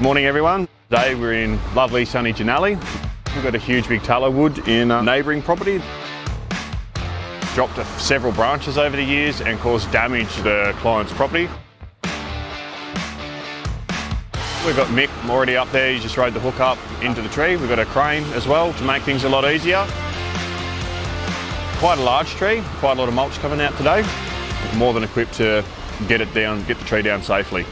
Morning everyone. Today we're in lovely sunny Janali. We've got a huge big tallow wood in a neighbouring property. Dropped several branches over the years and caused damage to the client's property. We've got Mick already up there, he just rode the hook up into the tree. We've got a crane as well to make things a lot easier. Quite a large tree, quite a lot of mulch coming out today. More than equipped to get it down, get the tree down safely.